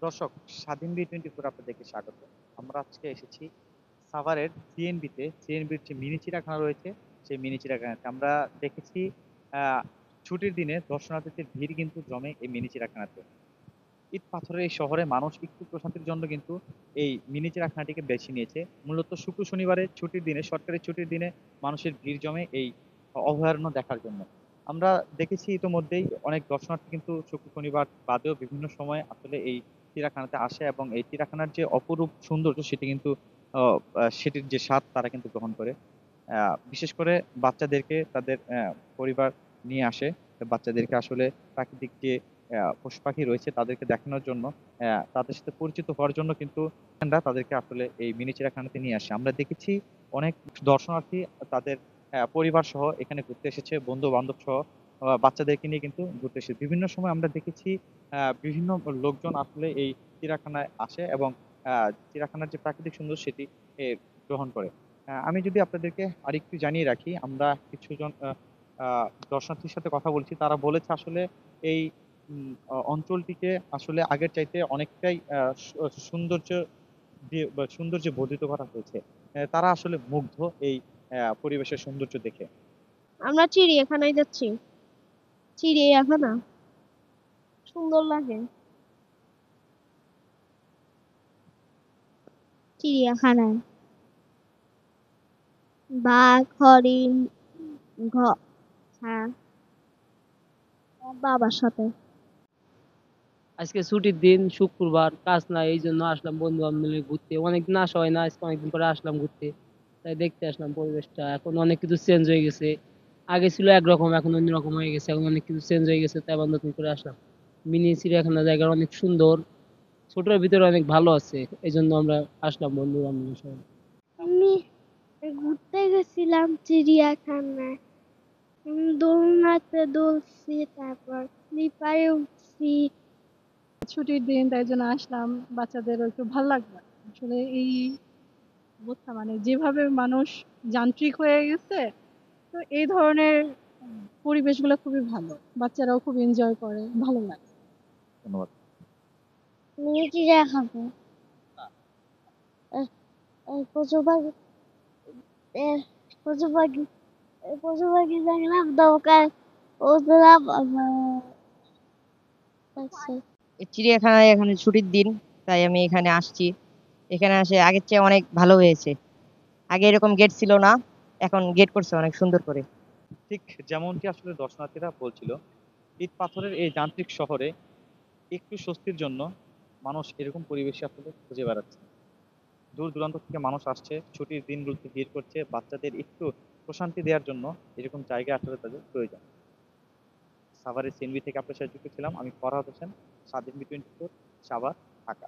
দর্শক, স্বাধীন বি-24 আপনাদেরকে স্বাগত। আমরা আজকে এসেছি সাভারের সিএনবির যে মিনি চিড়িয়াখানা রয়েছে, সেই মিনি চিড়িয়াখানাতে আমরা দেখেছি ছুটির দিনে দর্শনার্থীদের ভিড় কিন্তু জমে এই মিনি চিড়িয়াখানাতে। ইট পাথরের এই শহরে মানুষ একটু প্রশান্তির জন্য কিন্তু এই মিনি চিড়িয়াখানাটিকে বেছে নিয়েছে। মূলত শুক্র শনিবারের ছুটির দিনে, সরকারি ছুটির দিনে মানুষের ভিড় জমে এই অভয়ারণ্য দেখার জন্য। আমরা দেখেছি ইতোমধ্যেই অনেক দর্শনার্থী কিন্তু শুক্র শনিবার বাদেও বিভিন্ন সময় আসলে এই চিড়িয়াখানাতে আসে এবং এই চিড়িয়াখানার যে অপরূপ সৌন্দর্য সেটি কিন্তু সেটির যে স্বাদ তারা কিন্তু গ্রহণ করে। বিশেষ করে বাচ্চাদেরকে তাদের পরিবার নিয়ে আসে। বাচ্চাদেরকে আসলে প্রাকৃতিক যে পশু পাখি রয়েছে তাদেরকে দেখানোর জন্য, তাদের সাথে পরিচিত হওয়ার জন্য কিন্তু আমরা তাদেরকে আসলে এই মিনি চিড়িয়াখানাতে নিয়ে আসে। আমরা দেখেছি অনেক দর্শনার্থী তাদের পরিবার সহ এখানে ঘুরতে এসেছে, বন্ধু বান্ধব সহ বাচ্চাদেরকে নিয়ে কিন্তু ঘুরতে এসেছে। বিভিন্ন সময় আমরা দেখেছি বিভিন্ন লোকজন আসলে এই চিড়িয়াখানায় আসে এবং চিড়িয়াখানার যে প্রাকৃতিক সৌন্দর্য সেটি গ্রহণ করে। আমি যদি আপনাদেরকে আরেকটু জানিয়ে রাখি, আমরা কিছুজন দর্শনার্থীর সাথে কথা বলছি, তারা বলেছে আসলে এই অঞ্চলটিকে আসলে আগের চাইতে অনেকটাই সৌন্দর্য দিয়ে বা সৌন্দর্যে বর্ধিত করা হয়েছে। তারা আসলে মুগ্ধ এই পরিবেশের সৌন্দর্য দেখে। আমরা চিড়িয়াখানায় যাচ্ছি। চিড়িয়াখানা সুন্দর লাগে। চিড়িয়াখানায় বাঘ, হরিণ, হ্যাঁ, বাবার সাথে। আজকে ছুটির দিন, শুক্রবার, কাজ নাই, এই জন্য আসলাম বন্ধু বান্ধব মিলে ঘুরতে। অনেকদিন আসা হয় না, আজকে অনেকদিন পরে আসলাম ঘুরতে। তাই দেখতে আসলাম পরিবেশটা। এখন অনেক কিছু চেঞ্জ হয়ে গেছে। আগে ছিল একরকম, এখন অন্যরকম হয়ে গেছে। এখন অনেক কিছু চেঞ্জ হয়ে গেছে, তাই আবার নতুন করে আসলাম। মিনি চিড়িয়াখানা জায়গা অনেক সুন্দর, ছোটর ভিতরে অনেক ভালো আছে। এই জন্য আমরা আসলাম বন্ধু বান্ধবের সবাই। আমি ঘুরতে গেছিলাম চিড়িয়াখানায়। দোলনাতে দুলছি, তারপর স্লিপারে উঠছি। ছুটির দিন তাই জন্য আসলাম, বাচ্চাদেরও একটু ভাল লাগবে। আসলে এই অবস্থা মানে যেভাবে মানুষ যান্ত্রিক হয়ে গেছে, তো এই ধরনের পরিবেশগুলো খুবই ভালো, বাচ্চারাও খুব এনজয় করে, ভালো লাগে। ধন্যবাদ। মিনি চিড়িয়াখানা পশু পাখি, আহ, পশু পাখি পশু পাখি দেখলাম, নৌকায় উঠলাম। আচ্ছা, এই চিড়িয়াখানায় এখানে ছুটির দিন, তাই আমি এখানে আসছি। এখানে আসে আগের চেয়ে অনেক ভালো হয়েছে। আগে এরকম গেট ছিল না, এখন গেট করছে অনেক সুন্দর করে। ঠিক যেমনটি আসলে দর্শনার্থীরা বলছিল, ইট পাথরের এই যান্ত্রিক শহরে একটু স্বস্তির জন্য মানুষ এরকম পরিবেশে আসলে খুঁজে বেড়াচ্ছে। দূর দূরান্ত থেকে মানুষ আসছে, ছুটির দিনগুলোতে ভিড় করছে, বাচ্চাদের একটু প্রশান্তি দেওয়ার জন্য এরকম জায়গা আসলে তাদের প্রয়োজন। সাভারের সিএনবি থেকে আপনার সাথে যুক্ত ছিলাম আমি ফরহাদ হোসেন, স্বাধীন বি-24, সাভার, ঢাকা।